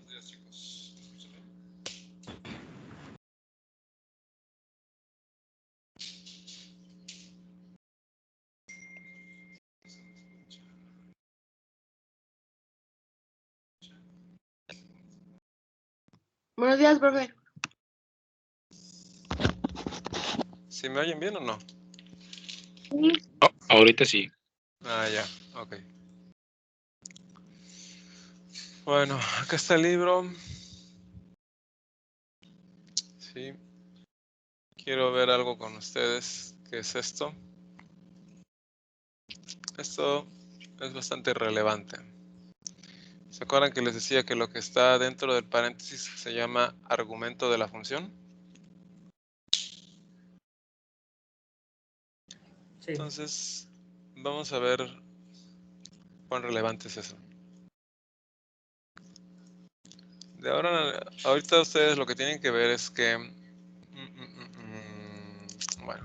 Buenos días, chicos. ¿Me escuchan bien? Buenos días, profe. ¿Sí me oyen bien o no? Oh, ahorita sí. Ah, ya, ok. Bueno, acá está el libro. Sí. Quiero ver algo con ustedes. ¿Qué es esto? Esto es bastante relevante. ¿Se acuerdan que les decía que lo que está dentro del paréntesis se llama argumento de la función? Sí. Entonces, vamos a ver cuán relevante es eso. De ahora, ahorita ustedes lo que tienen que ver es que, bueno,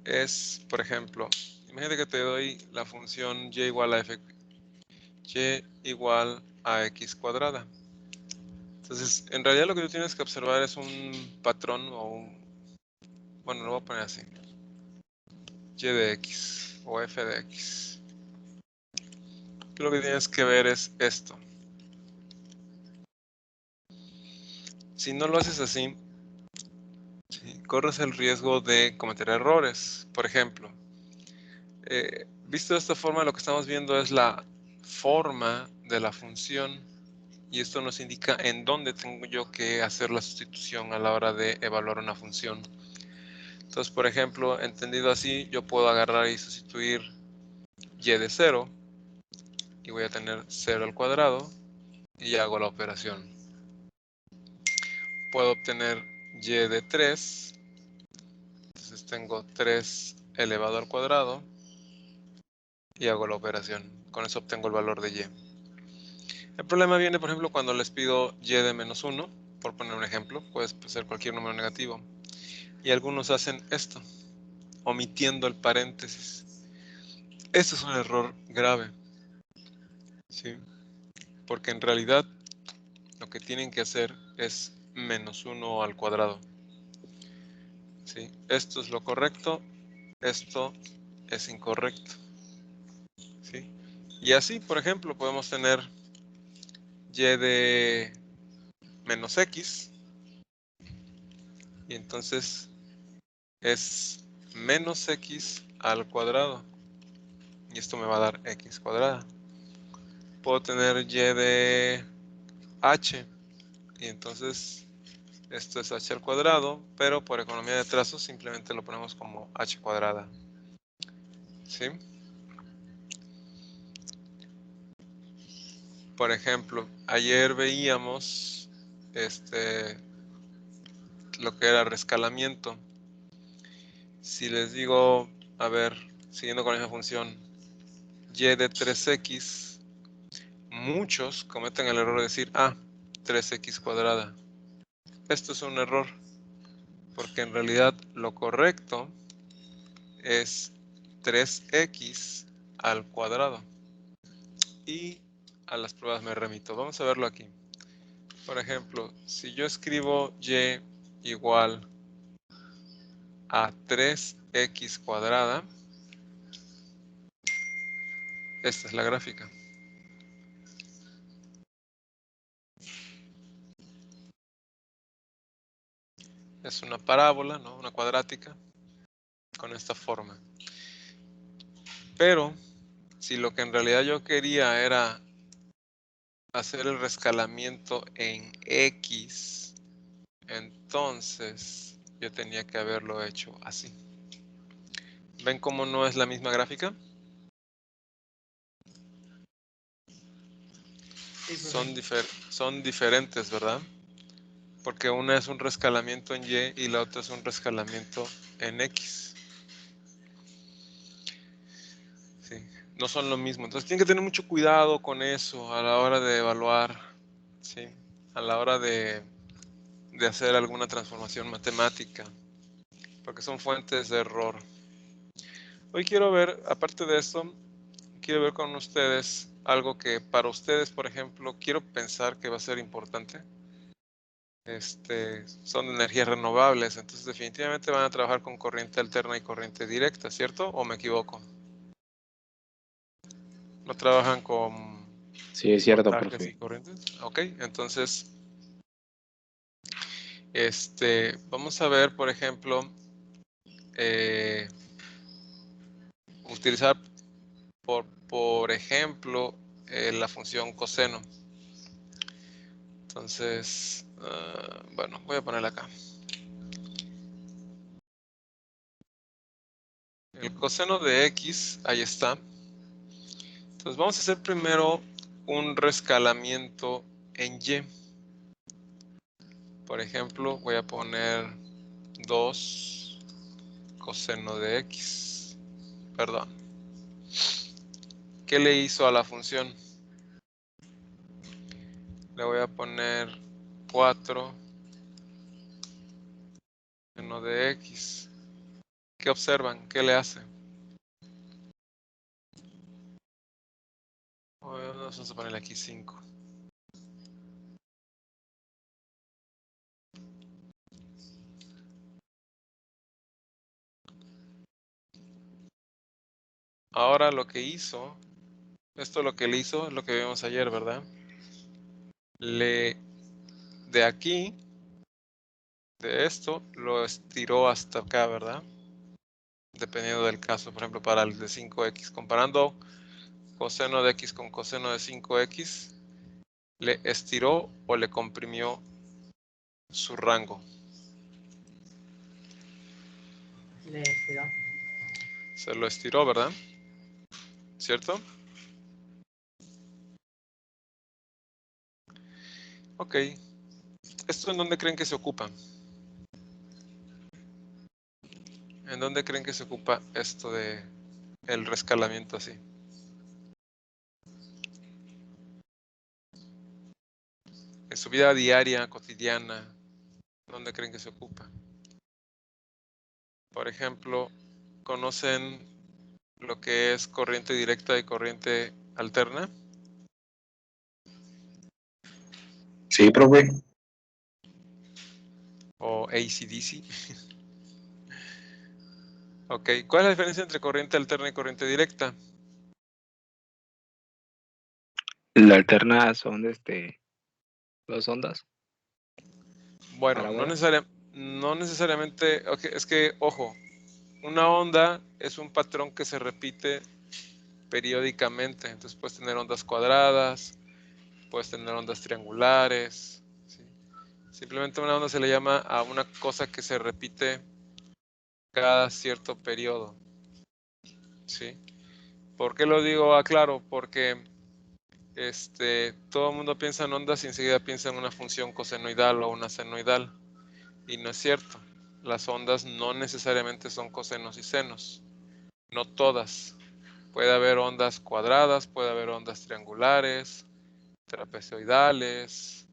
es, por ejemplo, imagínate que te doy la función y igual a f, y igual a x cuadrada. Entonces, en realidad lo que tú tienes que observar es un patrón o un, bueno, lo voy a poner así, y de x o f de x. Lo que tienes que ver es esto. Si no lo haces así, sí, corres el riesgo de cometer errores. Por ejemplo, visto de esta forma, lo que estamos viendo es la forma de la función y esto nos indica en dónde tengo yo que hacer la sustitución a la hora de evaluar una función. Entonces, por ejemplo, entendido así, yo puedo agarrar y sustituir y de 0 y voy a tener 0 al cuadrado y hago la operación. Puedo obtener y de 3, entonces tengo 3 elevado al cuadrado y hago la operación. Con eso obtengo el valor de y. El problema viene, por ejemplo, cuando les pido y de menos 1, por poner un ejemplo, puede ser cualquier número negativo. Y algunos hacen esto, omitiendo el paréntesis. Esto es un error grave, ¿sí? Porque en realidad lo que tienen que hacer es menos 1 al cuadrado. ¿Sí? Esto es lo correcto, esto es incorrecto. ¿Sí? Y así, por ejemplo, podemos tener y de menos x y entonces es menos x al cuadrado y esto me va a dar x cuadrada. Puedo tener y de h y entonces esto es h al cuadrado, pero por economía de trazo simplemente lo ponemos como h cuadrada. ¿Sí? Por ejemplo, ayer veíamos lo que era rescalamiento. Si les digo, a ver, siguiendo con esa función, y de 3x, muchos cometen el error de decir, 3x cuadrada. Esto es un error, porque en realidad lo correcto es 3x al cuadrado. Y a las pruebas me remito. Vamos a verlo aquí. Por ejemplo, si yo escribo y igual a 3x cuadrada, esta es la gráfica. Es una parábola, ¿no? Una cuadrática con esta forma. Pero si lo que en realidad yo quería era hacer el rescalamiento en x, entonces yo tenía que haberlo hecho así. ¿Ven cómo no es la misma gráfica? Sí, son diferentes, ¿verdad? Porque una es un rescalamiento en y y la otra es un rescalamiento en x. Sí, no son lo mismo. Entonces tienen que tener mucho cuidado con eso a la hora de evaluar, ¿sí? A la hora de hacer alguna transformación matemática, porque son fuentes de error. Hoy quiero ver, aparte de esto, quiero ver con ustedes algo que para ustedes, por ejemplo, quiero pensar que va a ser importante. Son energías renovables, entonces definitivamente van a trabajar con corriente alterna y corriente directa, ¿cierto? ¿O me equivoco? ¿No trabajan con Sí, es cierto, voltajes y profe. corrientes? Ok, entonces, vamos a ver, por ejemplo, utilizar, por ejemplo, la función coseno. Entonces, bueno, voy a ponerla acá. El coseno de X, ahí está. Entonces vamos a hacer primero un rescalamiento en Y. Por ejemplo, voy a poner 2 coseno de X. Perdón. ¿Qué le hizo a la función? Le voy a poner 4 coseno de X. ¿Qué observan? ¿Qué le hace? Vamos a ponerle aquí 5. Ahora lo que hizo, esto lo que le hizo es lo que vimos ayer, ¿verdad? De aquí, de esto, lo estiró hasta acá, ¿verdad? Dependiendo del caso, por ejemplo, para el de 5x, comparando coseno de x con coseno de 5x, ¿le estiró o le comprimió su rango? Le estiró. Se lo estiró, ¿verdad? ¿Cierto? Ok. ¿Esto en dónde creen que se ocupa? ¿En dónde creen que se ocupa esto de el rescalamiento así? En su vida diaria, cotidiana, ¿dónde creen que se ocupa? Por ejemplo, ¿conocen lo que es corriente directa y corriente alterna? Sí, profe. O AC/DC. Ok, ¿cuál es la diferencia entre corriente alterna y corriente directa? La alterna son dos ondas, Bueno, parábolas. no necesariamente, ok, es que, ojo, una onda es un patrón que se repite periódicamente, entonces puedes tener ondas cuadradas, puedes tener ondas triangulares, ¿sí? Simplemente una onda se le llama a una cosa que se repite cada cierto periodo, ¿sí? ¿Por qué lo digo? Aclaro, porque todo el mundo piensa en ondas y enseguida piensa en una función cosenoidal o una senoidal. Y no es cierto. Las ondas no necesariamente son cosenos y senos. No todas. Puede haber ondas cuadradas, puede haber ondas triangulares, trapezoidales,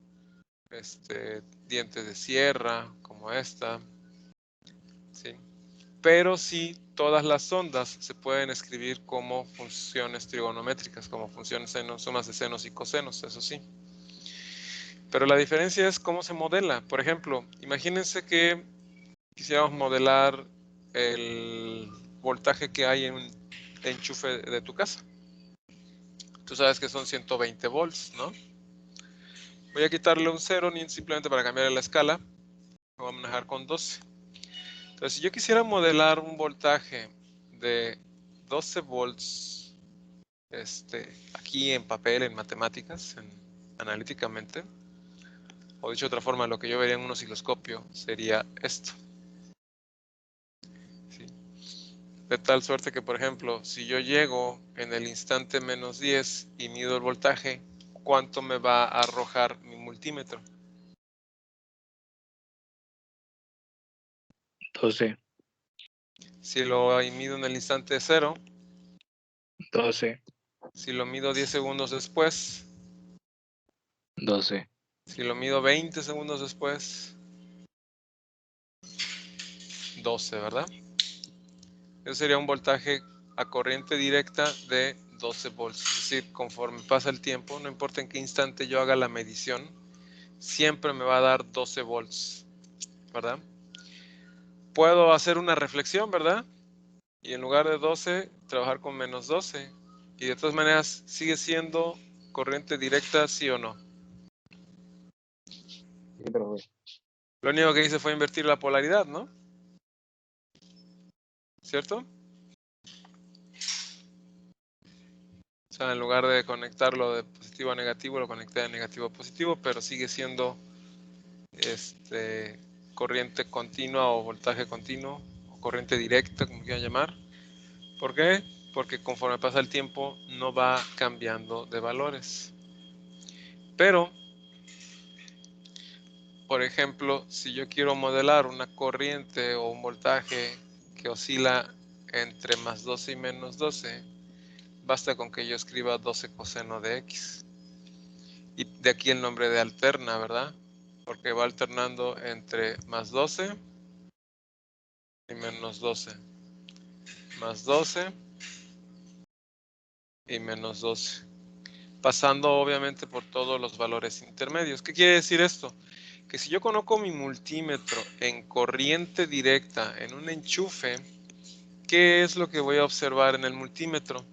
dientes de sierra, como esta, ¿sí? Pero sí, todas las ondas se pueden escribir como funciones trigonométricas, como funciones sumas de senos y cosenos, eso sí. Pero la diferencia es cómo se modela. Por ejemplo, imagínense que quisiéramos modelar el voltaje que hay en un enchufe de tu casa. Tú sabes que son 120 volts, ¿no? Voy a quitarle un 0 simplemente para cambiar la escala. Lo voy a manejar con 12. Entonces, si yo quisiera modelar un voltaje de 12 volts, aquí en papel, en matemáticas, analíticamente, o dicho de otra forma, lo que yo vería en un osciloscopio sería esto, ¿sí? De tal suerte que, por ejemplo, si yo llego en el instante menos 10 y mido el voltaje, ¿cuánto me va a arrojar mi multímetro? 12, Si lo mido en el instante 0, 12, si lo mido 10 segundos después, 12. si lo mido 20 segundos después, 12, ¿verdad? Eso sería un voltaje a corriente directa de 12 volts. Es decir, conforme pasa el tiempo, no importa en qué instante yo haga la medición, siempre me va a dar 12 volts, ¿verdad? Puedo hacer una reflexión, ¿verdad? Y en lugar de 12, trabajar con menos 12. Y de todas maneras, sigue siendo corriente directa, ¿sí o no? Sí, profe. Lo único que hice fue invertir la polaridad, ¿no? ¿Cierto? O sea, en lugar de conectarlo de positivo a negativo, lo conecté de negativo a positivo, pero sigue siendo corriente continua o voltaje continuo, o corriente directa, como quieran llamar. ¿Por qué? Porque conforme pasa el tiempo no va cambiando de valores. Pero, por ejemplo, si yo quiero modelar una corriente o un voltaje que oscila entre más 12 y menos 12, basta con que yo escriba 12 coseno de x. Y de aquí el nombre de alterna, ¿verdad? Porque va alternando entre más 12 y menos 12. Más 12 y menos 12. Pasando obviamente por todos los valores intermedios. ¿Qué quiere decir esto? Que si yo conozco mi multímetro en corriente directa, en un enchufe, ¿qué es lo que voy a observar en el multímetro?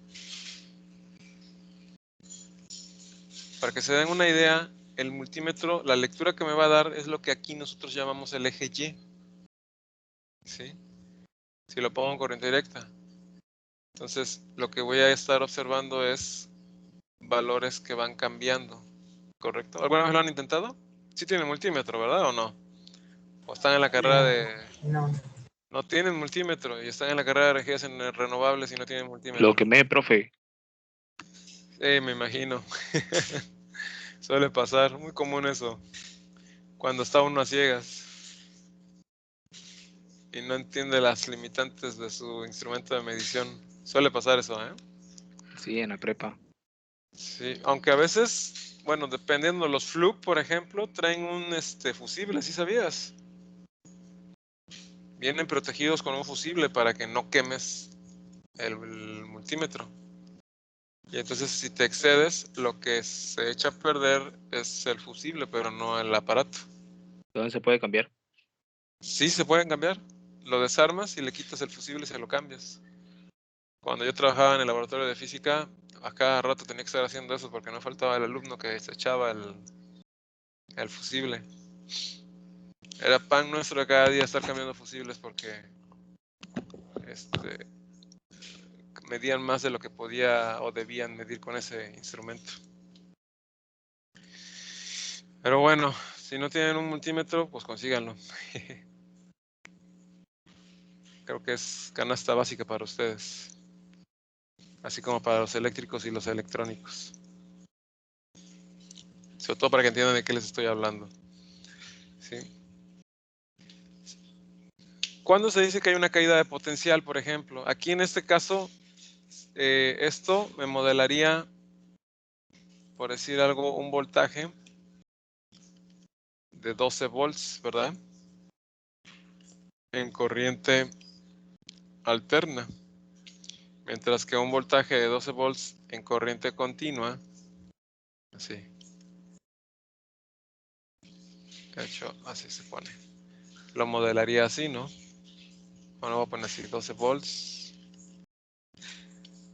Para que se den una idea, el multímetro, la lectura que me va a dar es lo que aquí nosotros llamamos el eje Y. ¿Sí? Si lo pongo en corriente directa. Entonces, lo que voy a estar observando es valores que van cambiando. ¿Correcto? ¿Alguna vez lo han intentado? Sí tienen multímetro, ¿verdad o no? O están en la carrera de... No. No tienen multímetro y están en la carrera de energías renovables y no tienen Lo multímetro. quemé, profe. Me imagino. Suele pasar, muy común eso. Cuando está uno a ciegas y no entiende las limitantes de su instrumento de medición. Suele pasar eso, ¿eh? Sí, en la prepa. Sí, aunque a veces, bueno, dependiendo, los Fluke, por ejemplo, traen un fusible, ¿sí sabías? Vienen protegidos con un fusible para que no quemes el multímetro. Y entonces si te excedes, lo que se echa a perder es el fusible, pero no el aparato. ¿Dónde se puede cambiar? Sí se pueden cambiar. Lo desarmas y le quitas el fusible y se lo cambias. Cuando yo trabajaba en el laboratorio de física, a cada rato tenía que estar haciendo eso porque no faltaba el alumno que se echaba el fusible. Era pan nuestro de cada día estar cambiando fusibles porque medían más de lo que podía o debían medir con ese instrumento. Pero bueno, si no tienen un multímetro, pues consíganlo. Creo que es canasta básica para ustedes, así como para los eléctricos y los electrónicos. Sobre todo para que entiendan de qué les estoy hablando. ¿Sí? ¿Cuándo se dice que hay una caída de potencial, por ejemplo? Aquí en este caso, esto me modelaría, por decir algo, un voltaje de 12 volts, ¿verdad? En corriente alterna. Mientras que un voltaje de 12 volts en corriente continua, así. De hecho, así se pone. Lo modelaría así, ¿no? Bueno, voy a poner así, 12 volts.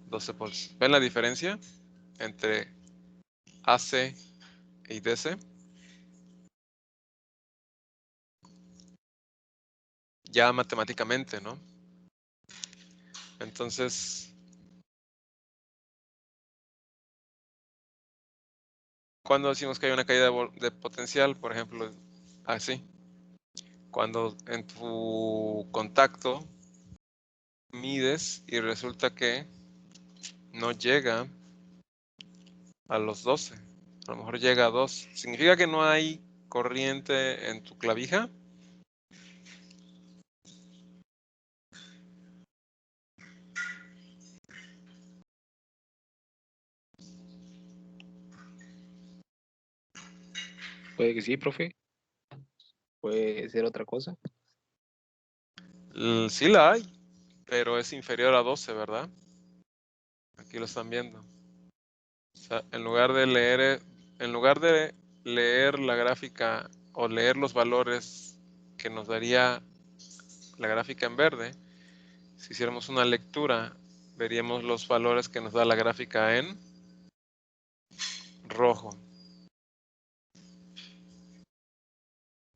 12 volts. ¿Ven la diferencia entre AC y DC? Ya matemáticamente, ¿no? Entonces, cuando decimos que hay una caída de potencial, por ejemplo, así, cuando en tu contacto mides y resulta que no llega a los 12, a lo mejor llega a 2, ¿significa que no hay corriente en tu clavija? Puede que sí, profe. Puede ser otra cosa. Sí la hay, pero es inferior a 12, ¿verdad? Aquí lo están viendo. O sea, en lugar de leer la gráfica o leer los valores que nos daría la gráfica en verde, si hiciéramos una lectura, veríamos los valores que nos da la gráfica en rojo.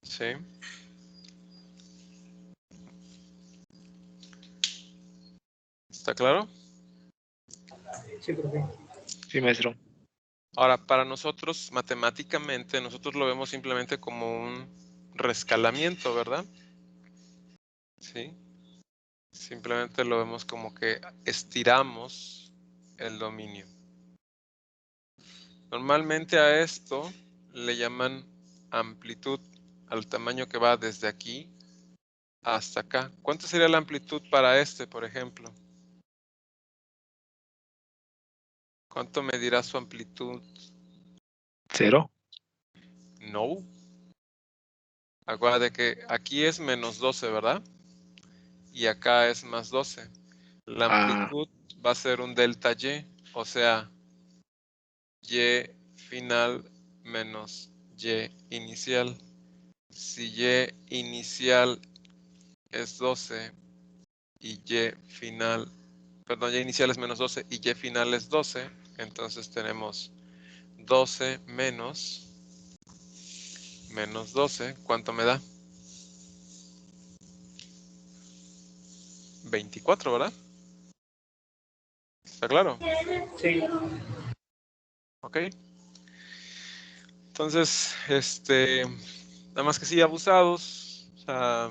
¿Sí? ¿Está claro? Sí, profe. Sí, maestro. Ahora, para nosotros, matemáticamente, nosotros lo vemos simplemente como un rescalamiento, ¿verdad? Sí. Simplemente lo vemos como que estiramos el dominio. Normalmente a esto le llaman amplitud, al tamaño que va desde aquí hasta acá. ¿Cuánto sería la amplitud para este, por ejemplo? ¿Cuánto medirá su amplitud? 0. No. Acuérdate que aquí es menos 12, ¿verdad? Y acá es más 12. La amplitud va a ser un delta Y, o sea, Y final menos Y inicial. Si Y inicial es 12 y Y final, perdón, Y inicial es menos 12 y Y final es 12, entonces tenemos 12 menos 12, ¿cuánto me da? 24, ¿verdad? ¿Está claro? Sí. Ok. Entonces, nada más que sí, abusados. O sea,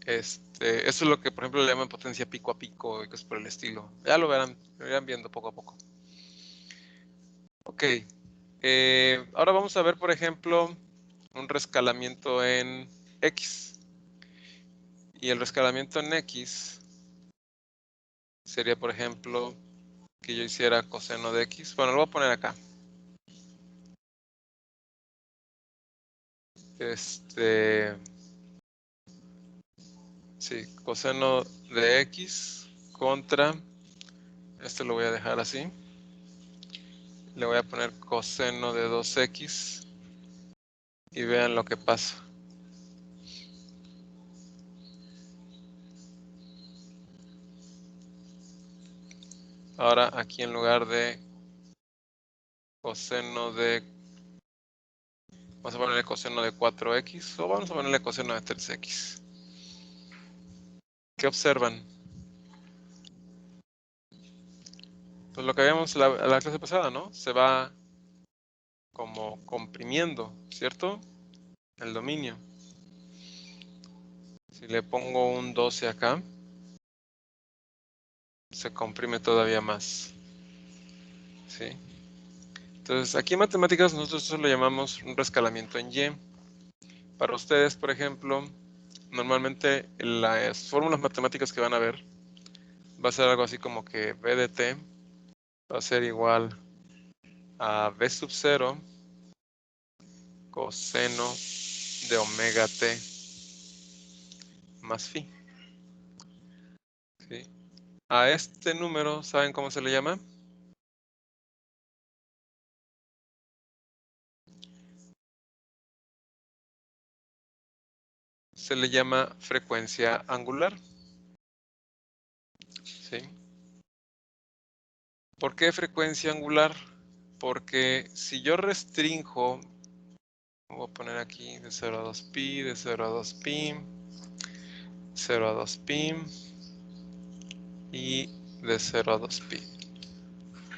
eso es lo que, por ejemplo, le llaman potencia pico a pico y cosas por el estilo. Ya lo irán viendo poco a poco. Ok. Ahora vamos a ver, por ejemplo, un rescalamiento en X. Y el rescalamiento en X sería, por ejemplo, que yo hiciera coseno de X. Bueno, lo voy a poner acá. Sí, coseno de X contra, lo voy a dejar así. Le voy a poner coseno de 2X y vean lo que pasa. Ahora aquí en lugar de coseno de, vamos a ponerle coseno de 4X o vamos a ponerle coseno de 3X. ¿Qué observan? Pues lo que habíamos la clase pasada, ¿no? Se va como comprimiendo, ¿cierto? El dominio. Si le pongo un 12 acá, se comprime todavía más. ¿Sí? Entonces, aquí en matemáticas nosotros eso lo llamamos un rescalamiento en Y. Para ustedes, por ejemplo, normalmente las fórmulas matemáticas que van a ver va a ser algo así como que B de t va a ser igual a B sub 0 coseno de omega t más phi. ¿Sí? A este número, ¿saben cómo se le llama? Se le llama frecuencia angular. ¿Sí? ¿Por qué frecuencia angular? Porque si yo restringo, voy a poner aquí de 0 a 2 pi, de 0 a 2 pi, 0 a 2 pi y de 0 a 2 pi.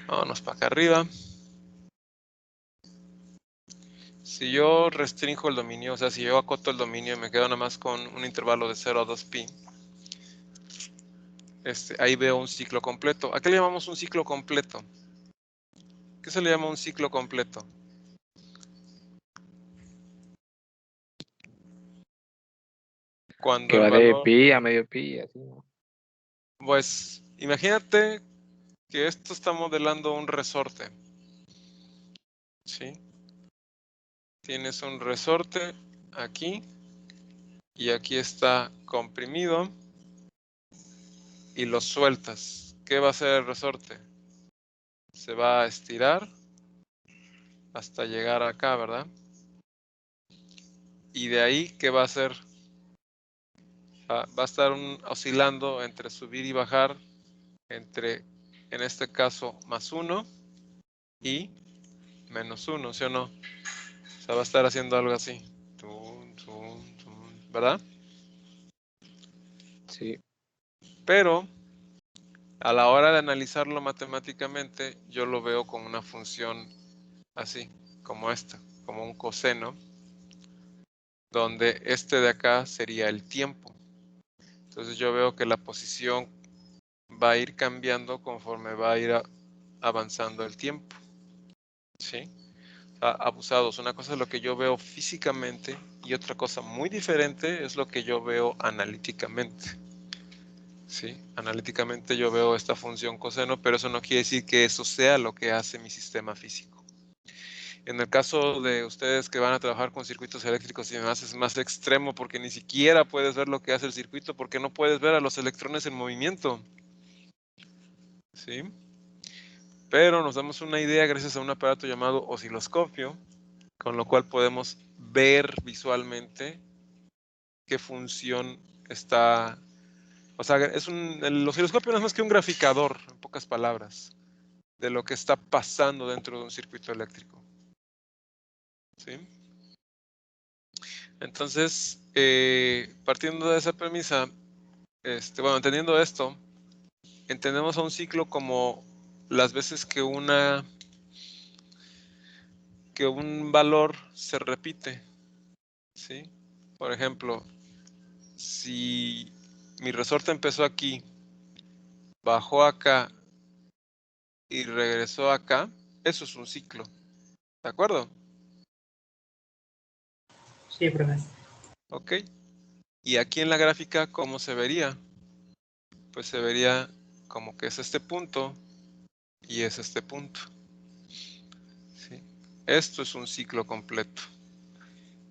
Vámonos para acá arriba. Si yo restringo el dominio, o sea, si yo acoto el dominio y me quedo nada más con un intervalo de 0 a 2 pi, ahí veo un ciclo completo. ¿A qué le llamamos un ciclo completo? ¿Qué se le llama un ciclo completo? Cuando Que el va de valor, pi a medio pi, así, ¿no? pues imagínate que esto está modelando un resorte. ¿Sí? Tienes un resorte aquí y aquí está comprimido y lo sueltas, ¿qué va a hacer el resorte? Se va a estirar hasta llegar acá, ¿verdad? Y de ahí, ¿qué va a hacer? Va a estar oscilando entre subir y bajar, entre, en este caso, +1 y -1, ¿sí o no? O sea, va a estar haciendo algo así. ¿Verdad? Sí. Pero a la hora de analizarlo matemáticamente, yo lo veo como una función así, como esta, como un coseno, donde este de acá sería el tiempo. Entonces yo veo que la posición va a ir cambiando conforme va a ir avanzando el tiempo. ¿Sí? O sea, abusados. Una cosa es lo que yo veo físicamente y otra cosa muy diferente es lo que yo veo analíticamente. ¿Sí? Analíticamente yo veo esta función coseno, pero eso no quiere decir que eso sea lo que hace mi sistema físico. En el caso de ustedes que van a trabajar con circuitos eléctricos y demás, es más extremo porque ni siquiera puedes ver lo que hace el circuito porque no puedes ver a los electrones en movimiento. ¿Sí? Pero nos damos una idea gracias a un aparato llamado osciloscopio, con lo cual podemos ver visualmente qué función está. O sea, el osciloscopio no es más que un graficador, en pocas palabras, de lo que está pasando dentro de un circuito eléctrico. ¿Sí? Entonces, partiendo de esa premisa, bueno, entendiendo esto, entendemos a un ciclo como las veces que un valor se repite. ¿Sí? Por ejemplo, si mi resorte empezó aquí, bajó acá y regresó acá, eso es un ciclo. ¿De acuerdo? Sí, profe. Ok. Y aquí en la gráfica, ¿cómo se vería? Pues se vería como que es este punto y es este punto. ¿Sí? Esto es un ciclo completo.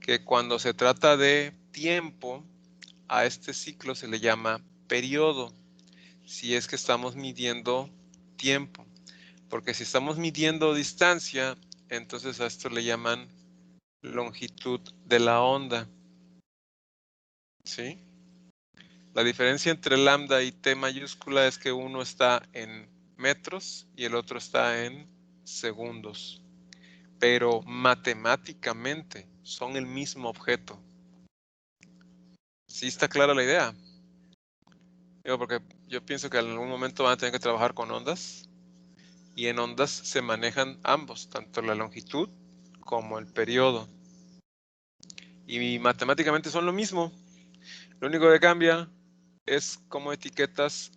Que cuando se trata de tiempo, a este ciclo se le llama periodo. Si es que estamos midiendo tiempo. Porque si estamos midiendo distancia, entonces a esto le llaman longitud de la onda. ¿Sí? La diferencia entre lambda y t mayúscula es que uno está en metros y el otro está en segundos. Pero matemáticamente son el mismo objeto. ¿Sí está clara la idea? Digo, porque yo pienso que en algún momento van a tener que trabajar con ondas y en ondas se manejan ambos, tanto la longitud como el periodo. Y matemáticamente son lo mismo. Lo único que cambia es cómo etiquetas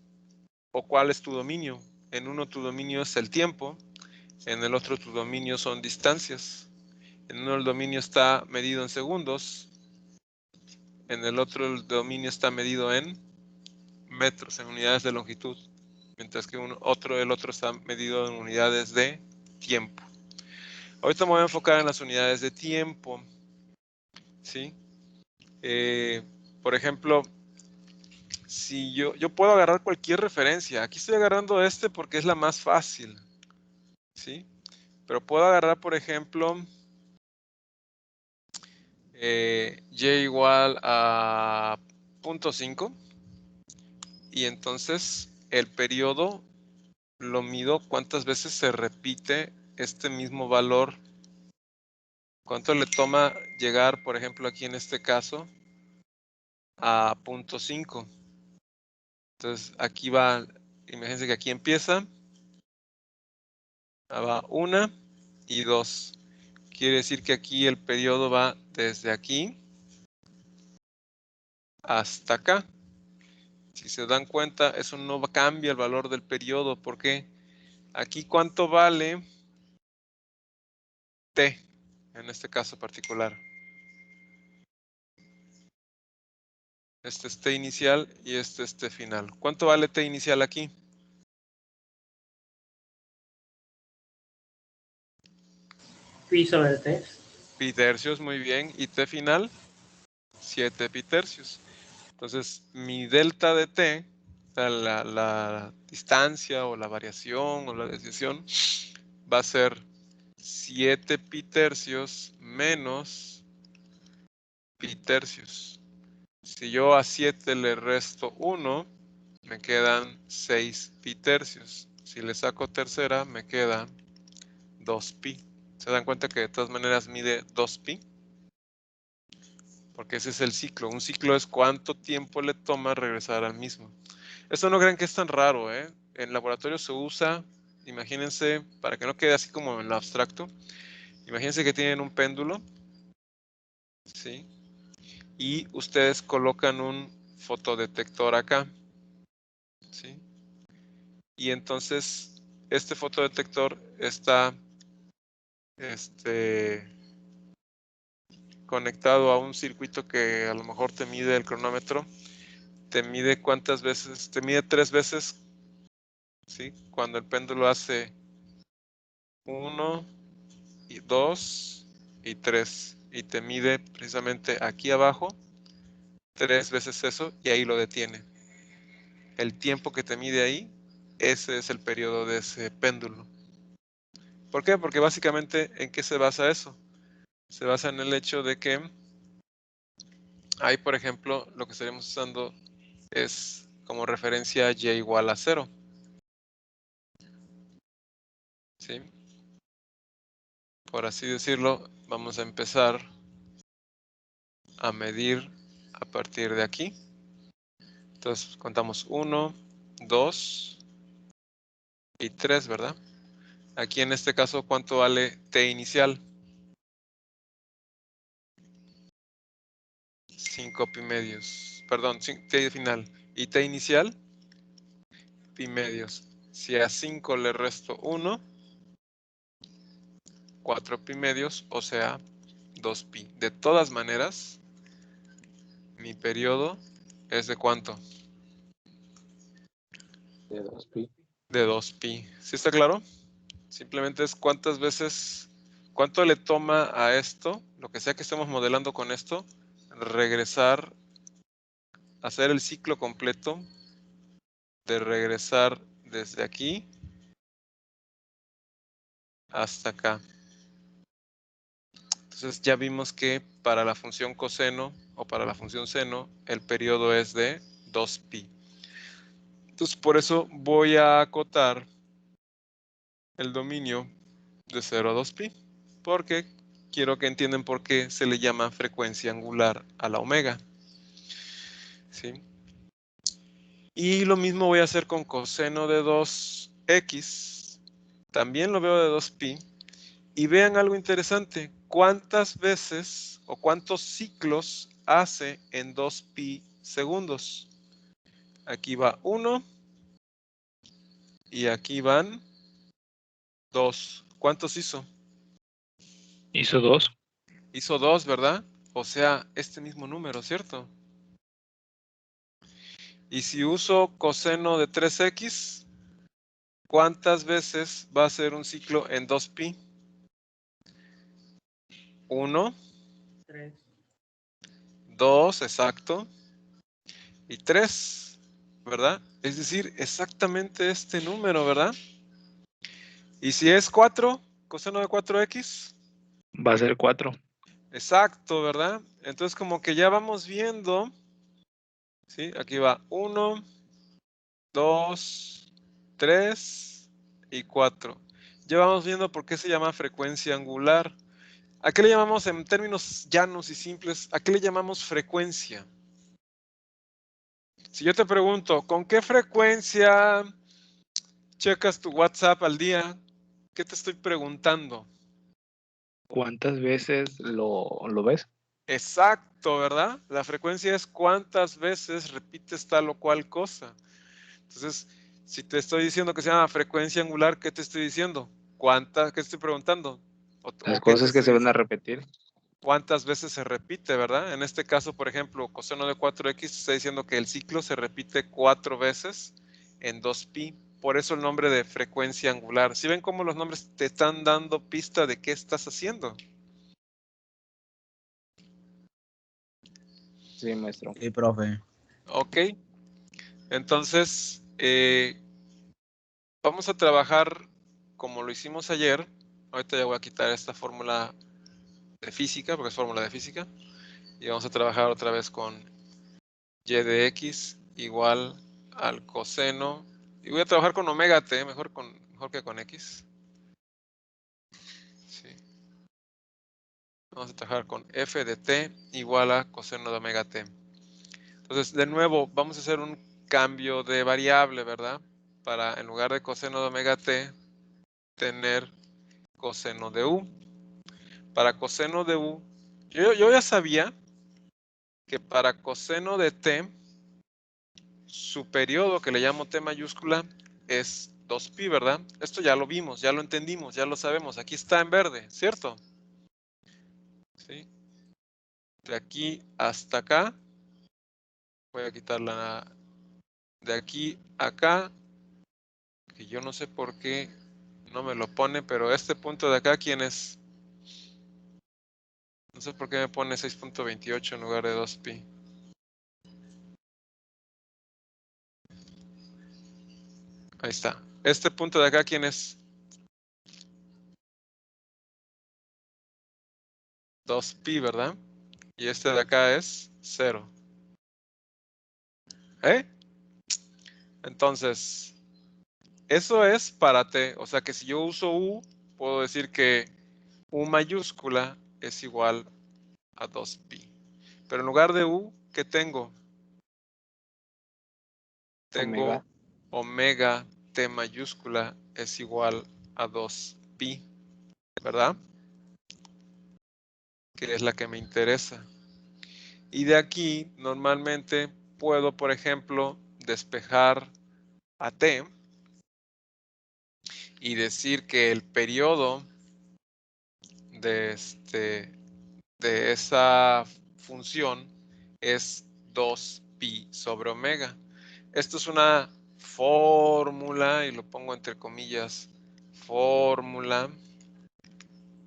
o cuál es tu dominio. En uno tu dominio es el tiempo, en el otro tu dominio son distancias. En uno el dominio está medido en segundos, en el otro el dominio está medido en metros, en unidades de longitud, mientras que el otro está medido en unidades de tiempo. Ahorita me voy a enfocar en las unidades de tiempo. ¿Sí? Por ejemplo, si yo puedo agarrar cualquier referencia. Aquí estoy agarrando porque es la más fácil. ¿Sí? Pero puedo agarrar, por ejemplo, y igual a 0.5 y entonces el periodo lo mido cuántas veces se repite este mismo valor. ¿Cuánto le toma llegar, por ejemplo, aquí en este caso, a 0.5? Entonces aquí va, imagínense que aquí empieza, va 1 y 2. Quiere decir que aquí el periodo va desde aquí hasta acá. Si se dan cuenta, eso no cambia el valor del periodo. ¿Por qué? Aquí, ¿cuánto vale t en este caso particular? Este es t inicial y este es t final. ¿Cuánto vale t inicial aquí? Pi sobre T. Pi tercios, muy bien. ¿Y t final? 7 pi tercios. Entonces, mi delta de t la distancia o la variación o la desviación va a ser 7 pi tercios menos pi tercios. Si yo a 7 le resto 1, me quedan 6 pi tercios. Si le saco tercera, me queda 2 pi. ¿Se dan cuenta que de todas maneras mide 2 pi? Porque ese es el ciclo. Un ciclo es cuánto tiempo le toma regresar al mismo. Esto no crean que es tan raro, ¿eh? En laboratorio se usa, imagínense, para que no quede así como en lo abstracto, imagínense que tienen un péndulo, ¿sí? Y ustedes colocan un fotodetector acá, ¿sí? Y entonces este fotodetector está conectado a un circuito que a lo mejor te mide el cronómetro, te mide cuántas veces, te mide 3 veces, ¿sí? Cuando el péndulo hace 1 y 2 y 3 y te mide precisamente aquí abajo 3 veces eso y ahí lo detiene. El tiempo que te mide ahí, ese es el periodo de ese péndulo. ¿Por qué? Porque básicamente, ¿en qué se basa eso? Se basa en el hecho de que ahí, por ejemplo, lo que estaríamos usando es como referencia y igual a 0. ¿Sí? Por así decirlo, vamos a empezar a medir a partir de aquí. Entonces contamos 1, 2 y 3, ¿verdad? Aquí en este caso, ¿cuánto vale t inicial? 5 pi medios. Perdón, t final. ¿Y t inicial? Pi medios. Si a 5 le resto 1, 4 pi medios, o sea, 2 pi. De todas maneras, mi periodo es de ¿cuánto? De 2 pi. De 2 pi. ¿Sí está claro? Simplemente es cuántas veces, cuánto le toma a esto, lo que sea que estemos modelando con esto, regresar, hacer el ciclo completo de regresar desde aquí hasta acá. Entonces ya vimos que para la función coseno o para la función seno, el periodo es de 2 pi. Entonces por eso voy a acotar el dominio de 0 a 2 pi, porque quiero que entiendan por qué se le llama frecuencia angular a la omega. ¿Sí? Y lo mismo voy a hacer con coseno de 2x. También lo veo de 2 pi. Y vean algo interesante. ¿Cuántas veces o cuántos ciclos hace en 2 pi segundos? Aquí va 1 y aquí van 2. ¿Cuántos hizo? Hizo 2. Hizo 2, ¿verdad? O sea, este mismo número, ¿cierto? Y si uso coseno de 3x, ¿cuántas veces va a ser un ciclo en 2 pi? 1, 3. 2, exacto, y 3, ¿verdad? Es decir, exactamente este número, ¿verdad? Y si es 4, coseno de 4x, Va a ser 4. exacto, ¿verdad? Entonces como que ya vamos viendo, ¿sí? Aquí va 1, 2, 3 y 4. Ya vamos viendo por qué se llama frecuencia angular. ¿A qué le llamamos en términos llanos y simples? ¿A qué le llamamos frecuencia? Si yo te pregunto, ¿con qué frecuencia checas tu WhatsApp al día? ¿Qué te estoy preguntando? ¿Cuántas veces lo ves? Exacto, ¿verdad? La frecuencia es cuántas veces repites tal o cual cosa. Entonces, si te estoy diciendo que se llama frecuencia angular, ¿qué te estoy diciendo? ¿Qué te estoy preguntando? Las ¿O qué te cosas que estoy se van a diciendo? repetir. ¿Cuántas veces se repite, verdad? En este caso, por ejemplo, coseno de 4x está diciendo que el ciclo se repite 4 veces en 2 pi. Por eso el nombre de frecuencia angular. ¿Sí ven cómo los nombres te están dando pista de qué estás haciendo? Sí, maestro. Sí, profe. Ok. Entonces, vamos a trabajar como lo hicimos ayer. Ahorita ya voy a quitar esta fórmula de física, porque es fórmula de física. Y vamos a trabajar otra vez con y de x igual al coseno. Y voy a trabajar con omega t, mejor que con x. Sí. Vamos a trabajar con f de t igual a coseno de omega t. Entonces, de nuevo, vamos a hacer un cambio de variable, ¿verdad? Para, en lugar de coseno de omega t, tener coseno de u. Para coseno de u, yo ya sabía que para coseno de t, su periodo, que le llamo t mayúscula, es 2pi, ¿verdad? Esto ya lo vimos, ya lo entendimos, ya lo sabemos. Aquí está en verde, ¿cierto? ¿Sí? De aquí hasta acá, voy a quitar la... De aquí a acá, que yo no sé por qué no me lo pone, pero este punto de acá, ¿quién es? No sé por qué me pone 6.28 en lugar de 2pi. Ahí está. Este punto de acá, ¿quién es? 2pi, ¿verdad? Y este de acá es 0. ¿Eh? Entonces, eso es para t. O sea que si yo uso u, puedo decir que u mayúscula es igual a 2pi. Pero en lugar de u, ¿qué tengo? Tengo omega t mayúscula es igual a 2pi, ¿verdad? Que es la que me interesa. Y de aquí, normalmente, puedo, por ejemplo, despejar a t y decir que el periodo de, de esa función es 2pi sobre omega. Esto es una fórmula, y lo pongo entre comillas, fórmula,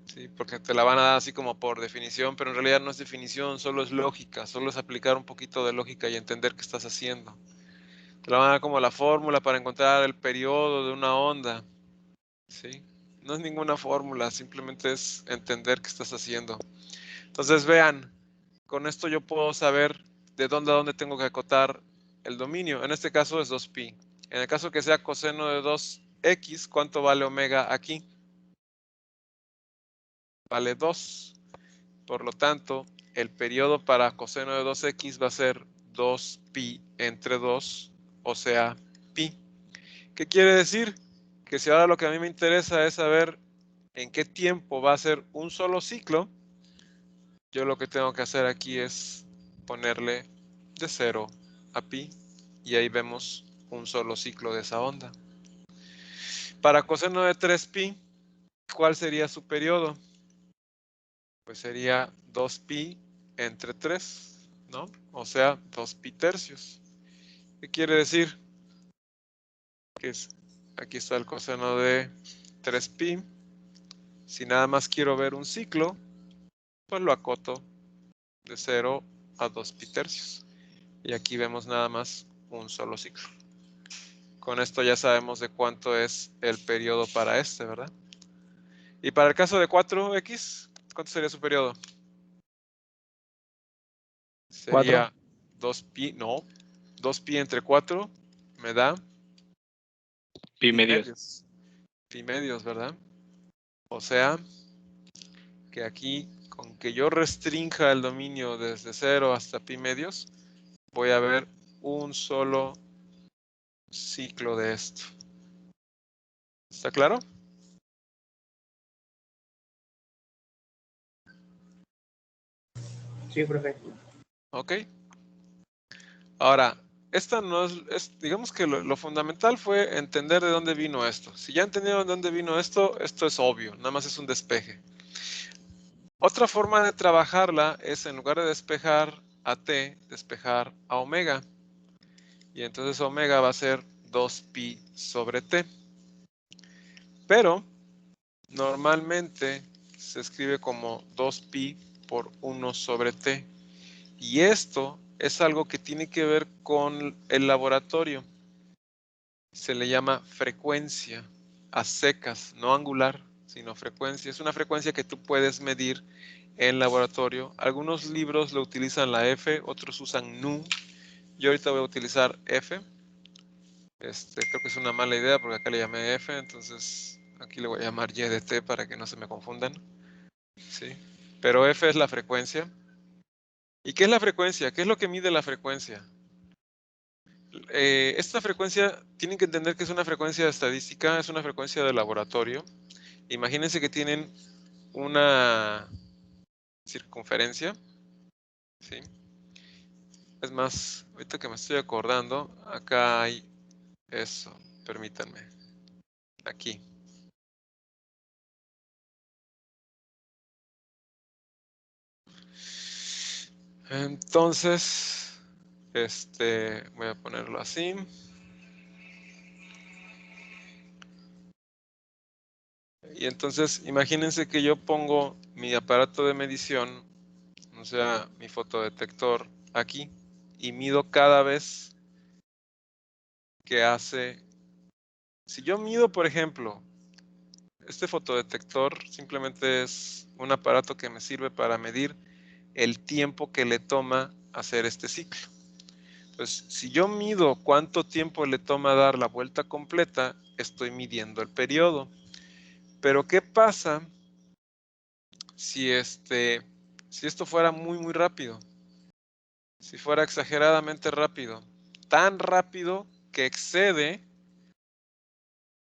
¿sí? Porque te la van a dar así como por definición, pero en realidad no es definición, solo es lógica, solo es aplicar un poquito de lógica y entender qué estás haciendo. Te la van a dar como la fórmula para encontrar el periodo de una onda, ¿sí? No es ninguna fórmula, simplemente es entender qué estás haciendo. Entonces vean, con esto yo puedo saber de dónde a dónde tengo que acotar el dominio. En este caso es 2pi. En el caso que sea coseno de 2x, ¿cuánto vale omega aquí? Vale 2. Por lo tanto, el periodo para coseno de 2x va a ser 2pi entre 2, o sea, pi. ¿Qué quiere decir? Que si ahora lo que a mí me interesa es saber en qué tiempo va a ser un solo ciclo, yo lo que tengo que hacer aquí es ponerle de 0 a pi y ahí vemos un solo ciclo de esa onda. Para coseno de 3pi, ¿cuál sería su periodo? Pues sería 2pi entre 3, ¿no? O sea, 2pi tercios. ¿Qué quiere decir? Que aquí está el coseno de 3pi. Si nada más quiero ver un ciclo, pues lo acoto de 0 a 2pi tercios. Y aquí vemos nada más un solo ciclo. Con esto ya sabemos de cuánto es el periodo para este, ¿verdad? Y para el caso de 4x, ¿cuánto sería su periodo? Sería 2pi, no, 2pi entre 4 me da Pi pi medios. medios. Pi medios, ¿verdad? O sea, que aquí, con que yo restrinja el dominio desde 0 hasta pi medios, voy a ver un solo ciclo de esto. ¿Está claro? Sí, profe. Ok. Ahora, esta no digamos que lo fundamental fue entender de dónde vino esto. Si ya entendieron de dónde vino esto, esto es obvio, nada más es un despeje. Otra forma de trabajarla es, en lugar de despejar a t, despejar a omega. Y entonces omega va a ser 2pi sobre t. Pero normalmente se escribe como 2pi por 1 sobre t. Y esto es algo que tiene que ver con el laboratorio. Se le llama frecuencia a secas, no angular, sino frecuencia. Es una frecuencia que tú puedes medir en laboratorio. Algunos libros lo utilizan la F, otros usan nu. Yo ahorita voy a utilizar F. Creo que es una mala idea porque acá le llamé F, entonces aquí le voy a llamar Y de T para que no se me confundan. ¿Sí? Pero F es la frecuencia. ¿Y qué es la frecuencia? ¿Qué es lo que mide la frecuencia? Esta frecuencia, tienen que entender que es una frecuencia estadística, es una frecuencia de laboratorio. Imagínense que tienen una circunferencia, ¿sí? Es más, ahorita que me estoy acordando, acá hay eso, permítanme, aquí. Entonces, voy a ponerlo así. Y entonces, imagínense que yo pongo mi aparato de medición, o sea, mi fotodetector aquí, y mido cada vez que hace. Si yo mido, por ejemplo, este fotodetector simplemente es un aparato que me sirve para medir el tiempo que le toma hacer este ciclo. Entonces, si yo mido cuánto tiempo le toma dar la vuelta completa, estoy midiendo el periodo. Pero ¿qué pasa si esto fuera muy rápido? Si fuera exageradamente rápido, tan rápido que excede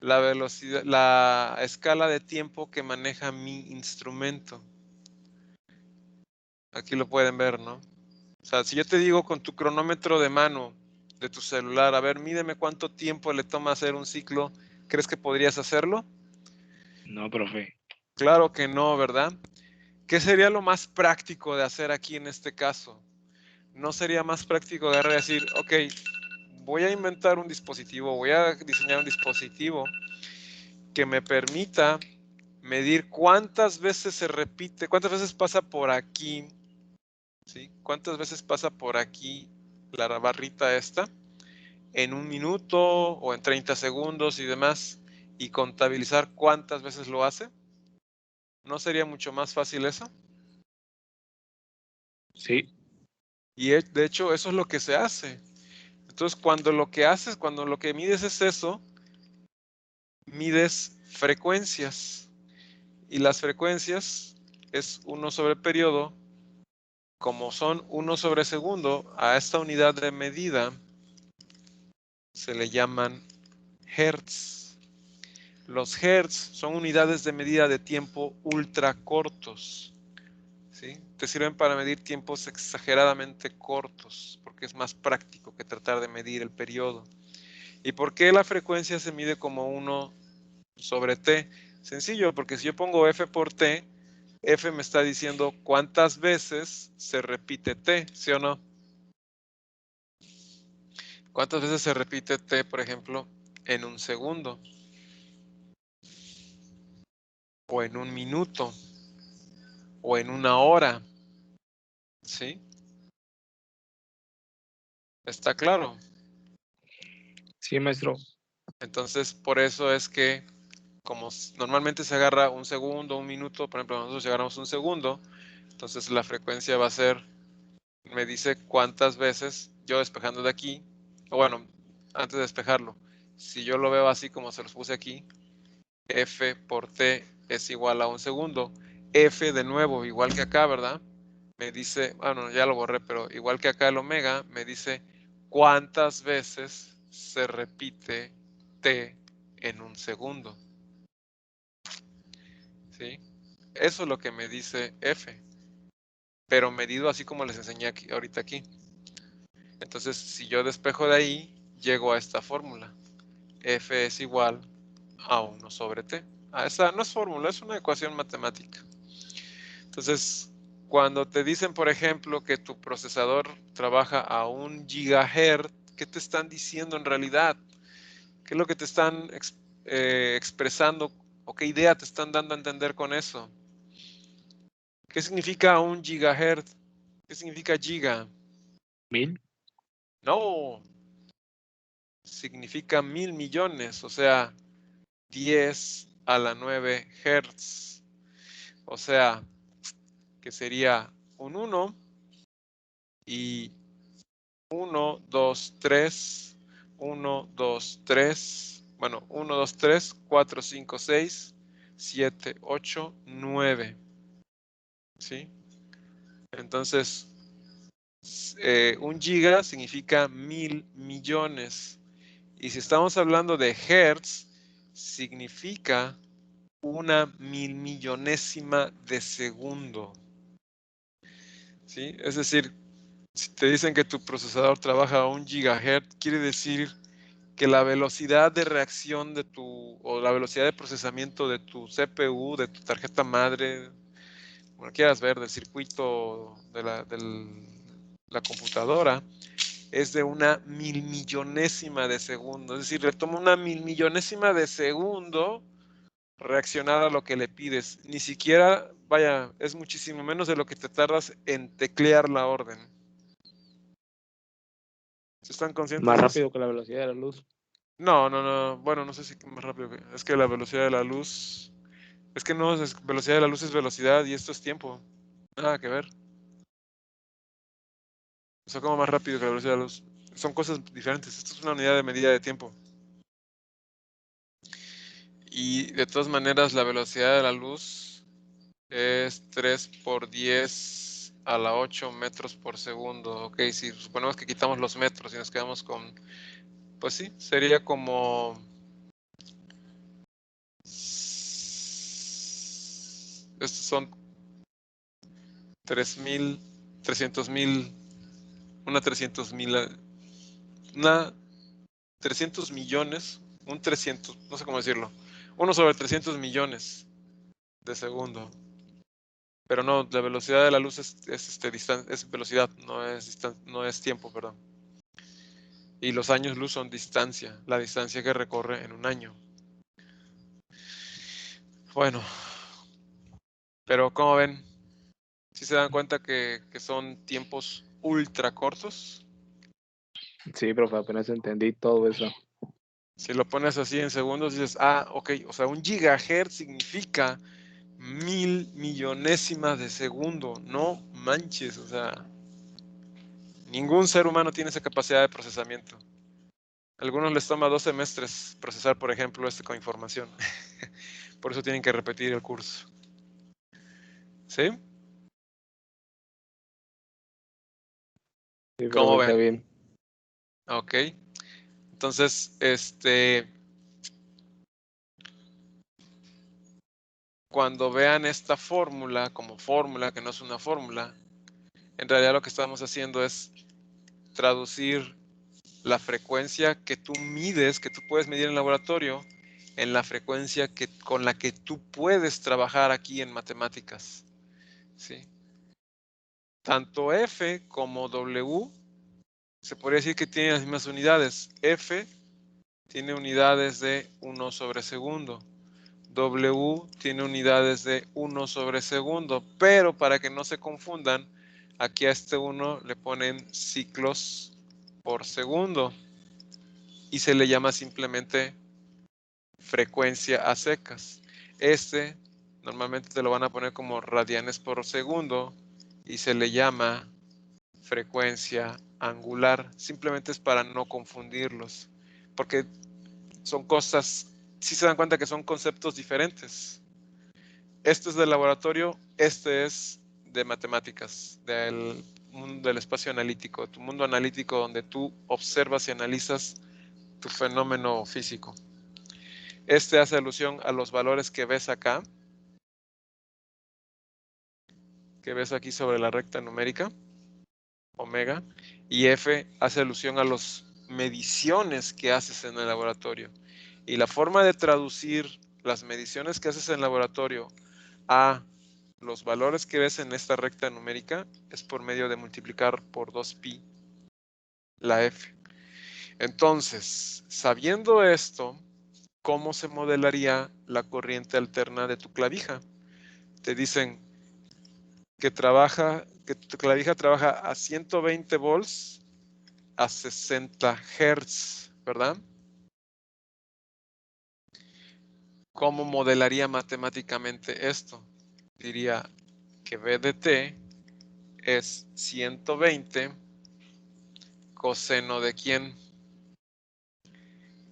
la velocidad, la escala de tiempo que maneja mi instrumento. Aquí lo pueden ver, ¿no? O sea, si yo te digo con tu cronómetro de mano de tu celular, a ver, mídeme cuánto tiempo le toma hacer un ciclo, ¿crees que podrías hacerlo? No, profe. Claro que no, ¿verdad? ¿Qué sería lo más práctico de hacer aquí en este caso? ¿No sería más práctico agarrar y decir, ok, voy a inventar un dispositivo, voy a diseñar un dispositivo que me permita medir cuántas veces se repite, cuántas veces pasa por aquí, ¿sí? Cuántas veces pasa por aquí la barrita esta en un minuto o en 30 segundos y demás, y contabilizar cuántas veces lo hace? ¿No sería mucho más fácil eso? Sí. Y de hecho eso es lo que se hace. Entonces cuando lo que haces, cuando lo que mides es eso, mides frecuencias. Y las frecuencias es 1 sobre periodo. Como son 1 sobre segundo, a esta unidad de medida se le llaman hertz. Los hertz son unidades de medida de tiempo ultra cortos. ¿Sí? Te sirven para medir tiempos exageradamente cortos, porque es más práctico que tratar de medir el periodo. ¿Y por qué la frecuencia se mide como 1 sobre t? Sencillo, porque si yo pongo f por t, f me está diciendo cuántas veces se repite t, ¿sí o no? ¿Cuántas veces se repite t, por ejemplo, en un segundo? O en un minuto, o en una hora, ¿sí? ¿Está claro? Sí, maestro. Entonces, por eso es que, como normalmente se agarra un segundo, un minuto, por ejemplo, nosotros agarramos un segundo, entonces la frecuencia va a ser, me dice cuántas veces, yo despejando de aquí, o bueno, antes de despejarlo, si yo lo veo así como se los puse aquí, F por T es igual a un segundo. F de nuevo, igual que acá, ¿verdad? Me dice, bueno, ya lo borré, pero igual que acá el omega, me dice cuántas veces se repite T en un segundo. ¿Sí? Eso es lo que me dice F, pero medido así como les enseñé aquí, ahorita aquí. Entonces, si yo despejo de ahí, llego a esta fórmula. F es igual a 1 sobre T. Esa no es fórmula, es una ecuación matemática. Entonces, cuando te dicen, por ejemplo, que tu procesador trabaja a 1 gigahertz, ¿qué te están diciendo en realidad? ¿Qué es lo que te están expresando o qué idea te están dando a entender con eso? ¿Qué significa 1 gigahertz? ¿Qué significa giga? 1000. No, significa 1000 millones, o sea, 10 a la 9 Hz. O sea, que sería un 1 y 1, 2, 3, 1, 2, 3, bueno, 1, 2, 3, 4, 5, 6, 7, 8, 9. ¿Sí? Entonces, 1 giga significa 1000 millones. Y si estamos hablando de hertz, significa 1.000.000.000ésima de segundo. ¿Sí? Es decir, si te dicen que tu procesador trabaja a 1 gigahertz, quiere decir que la velocidad de reacción de o la velocidad de procesamiento de tu CPU, de tu tarjeta madre, como quieras ver, del circuito de la computadora, es de 1.000.000.000ésima de segundo. Es decir, le toma 1.000.000.000ésima de segundo reaccionar a lo que le pides. Ni siquiera, vaya, es muchísimo menos de lo que te tardas en teclear la orden. ¿Están conscientes Más de eso? rápido que la velocidad de la luz. No. Bueno, no sé si más rápido. Es que la velocidad de la luz... Es que no, velocidad de la luz es velocidad y esto es tiempo. Nada que ver. O sea, como más rápido que la velocidad de la luz. Son cosas diferentes. Esto es una unidad de medida de tiempo. Y de todas maneras, la velocidad de la luz es 3 por 10 a la 8 metros por segundo. Ok, si suponemos que quitamos los metros y nos quedamos con... Pues sí, sería como... Estos son 3.000, 300.000, una 300.000, una 300 millones, un 300, no sé cómo decirlo, 1 sobre 300 millones de segundo. Pero no, la velocidad de la luz es velocidad, no es tiempo, perdón. Y los años luz son distancia, la distancia que recorre en un año. Bueno, pero como ven, si se dan cuenta que son tiempos ultra cortos. Sí, profe, apenas entendí todo eso. Si lo pones así en segundos, dices, ah, ok, o sea, 1 gigahertz significa 1000 millonésimas de segundo. No manches, o sea, ningún ser humano tiene esa capacidad de procesamiento. A algunos les toma 2 semestres procesar, por ejemplo, con información. Por eso tienen que repetir el curso. ¿Sí? Sí, ¿Cómo profe, está ven? bien. Ok. Entonces, cuando vean esta fórmula como fórmula, que no es una fórmula, en realidad lo que estamos haciendo es traducir la frecuencia que tú mides, que tú puedes medir en el laboratorio, en la frecuencia con la que tú puedes trabajar aquí en matemáticas. ¿Sí? Tanto F como W se podría decir que tienen las mismas unidades. F tiene unidades de 1 sobre segundo. W tiene unidades de 1 sobre segundo. Pero para que no se confundan, aquí a este 1 le ponen ciclos por segundo. Y se le llama simplemente frecuencia a secas. Normalmente te lo van a poner como radianes por segundo y se le llama frecuencia angular. Simplemente es para no confundirlos, porque son cosas, si se dan cuenta que son conceptos diferentes. Este es del laboratorio, este es de matemáticas, del mundo del espacio analítico, tu mundo analítico donde tú observas y analizas tu fenómeno físico. Este hace alusión a los valores que ves acá, que ves aquí sobre la recta numérica, omega, y F hace alusión a las mediciones que haces en el laboratorio. Y la forma de traducir las mediciones que haces en el laboratorio a los valores que ves en esta recta numérica es por medio de multiplicar por 2pi la F. Entonces, sabiendo esto, ¿cómo se modelaría la corriente alterna de tu clavija? Te dicen, que tu clavija trabaja a 120 volts a 60 Hz, ¿verdad? ¿Cómo modelaría matemáticamente esto? Diría que V de t es 120 coseno de ¿quién?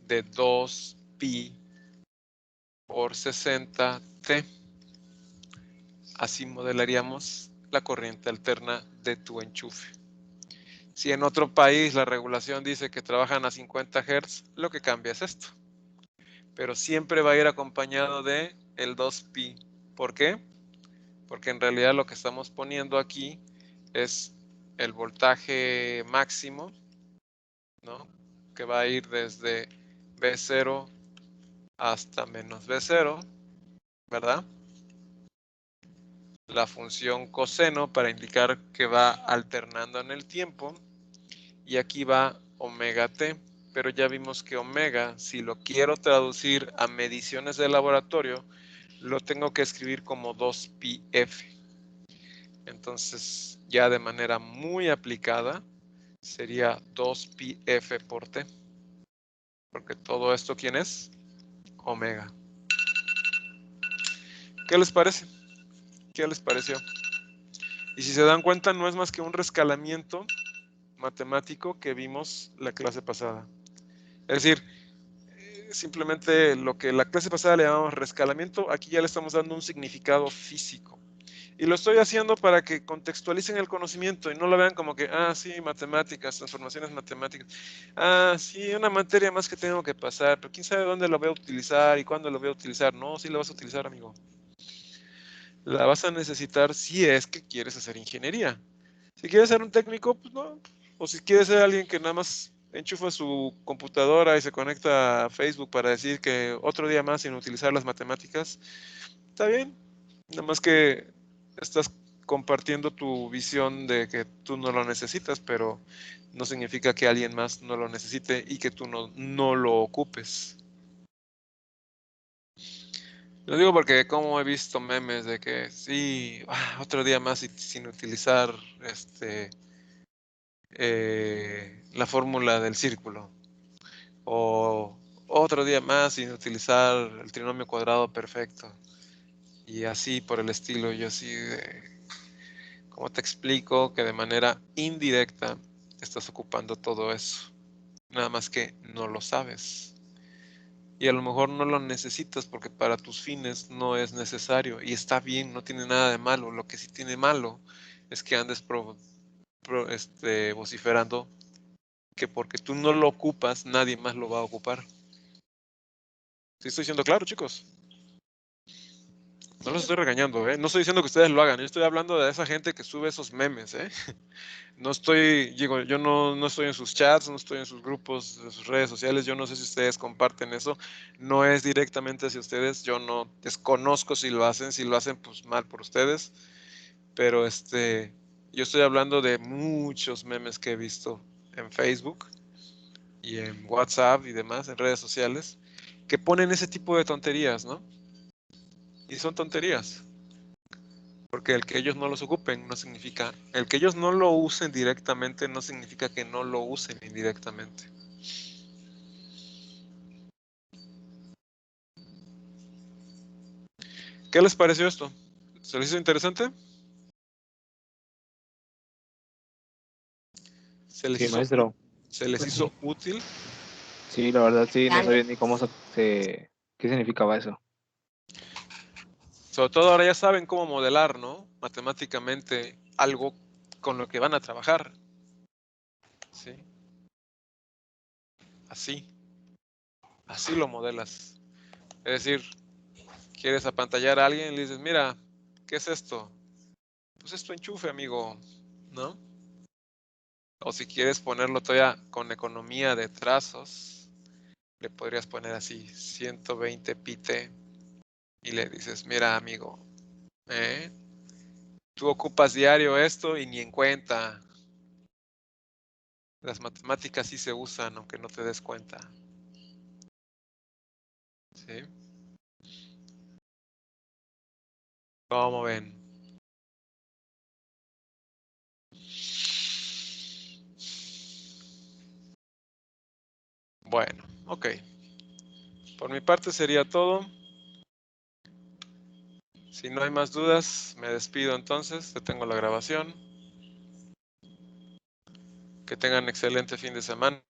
De 2pi por 60t. Así modelaríamos la corriente alterna de tu enchufe. Si en otro país la regulación dice que trabajan a 50 Hz, lo que cambia es esto. Pero siempre va a ir acompañado de el 2pi. ¿Por qué? Porque en realidad lo que estamos poniendo aquí es el voltaje máximo, ¿no? Que va a ir desde V0 hasta menos V0, ¿verdad? La función coseno para indicar que va alternando en el tiempo. Y aquí va omega t. Pero ya vimos que omega, si lo quiero traducir a mediciones de laboratorio, lo tengo que escribir como 2πf. Entonces, ya de manera muy aplicada, sería 2πf por t. Porque todo esto, ¿quién es? Omega. ¿Qué les parece? ¿Qué les pareció? Y si se dan cuenta, no es más que un rescalamiento matemático que vimos la clase pasada. Es decir, simplemente lo que la clase pasada le llamamos rescalamiento, aquí ya le estamos dando un significado físico. Y lo estoy haciendo para que contextualicen el conocimiento y no lo vean como que, sí, matemáticas, transformaciones matemáticas. Sí, una materia más que tengo que pasar, pero quién sabe dónde lo voy a utilizar y cuándo lo voy a utilizar. No, sí lo vas a utilizar, amigo. La vas a necesitar si es que quieres hacer ingeniería. Si quieres ser un técnico, pues no. O si quieres ser alguien que nada más enchufa su computadora y se conecta a Facebook para decir que otro día más sin utilizar las matemáticas, está bien. Nada más que estás compartiendo tu visión de que tú no lo necesitas, pero no significa que alguien más no lo necesite y que tú no lo ocupes. Lo digo porque como he visto memes de que sí, otro día más sin utilizar la fórmula del círculo. O otro día más sin utilizar el trinomio cuadrado perfecto. Y así por el estilo, yo así de, ¿cómo te explico que de manera indirecta estás ocupando todo eso? Nada más que no lo sabes. Y a lo mejor no lo necesitas porque para tus fines no es necesario. Y está bien, no tiene nada de malo. Lo que sí tiene malo es que andes vociferando que porque tú no lo ocupas, nadie más lo va a ocupar. ¿Sí estoy siendo claro, chicos? No los estoy regañando, ¿eh? No estoy diciendo que ustedes lo hagan. Yo estoy hablando de esa gente que sube esos memes, ¿eh? No estoy, digo, yo no estoy en sus chats, no estoy en sus grupos, en sus redes sociales. Yo no sé si ustedes comparten eso. No es directamente hacia ustedes. Yo no desconozco si lo hacen. Si lo hacen, pues mal por ustedes. Pero yo estoy hablando de muchos memes que he visto en Facebook y en WhatsApp y demás, en redes sociales, que ponen ese tipo de tonterías, ¿no? Y son tonterías. Porque el que ellos no los ocupen no significa, el que ellos no lo usen directamente no significa que no lo usen indirectamente. ¿Qué les pareció esto? ¿Se les hizo interesante? ¿Se les Sí, hizo, maestro. se les Pues hizo sí. Sí, útil? sí, la verdad sí, no sabía ni cómo qué significaba eso. Sobre todo ahora ya saben cómo modelar, ¿no? Matemáticamente algo con lo que van a trabajar. ¿Sí? Así, así lo modelas. Es decir, quieres apantallar a alguien y le dices, mira, ¿qué es esto? Pues es tu enchufe, amigo, ¿no? O si quieres ponerlo todavía con economía de trazos, le podrías poner así 120 pt y le dices, mira amigo, ¿eh? Tú ocupas diario esto y ni en cuenta. Las matemáticas sí se usan, aunque no te des cuenta. ¿Sí? ¿Cómo ven? Bueno, ok. Por mi parte sería todo. Si no hay más dudas, me despido entonces. Detengo la grabación. Que tengan excelente fin de semana.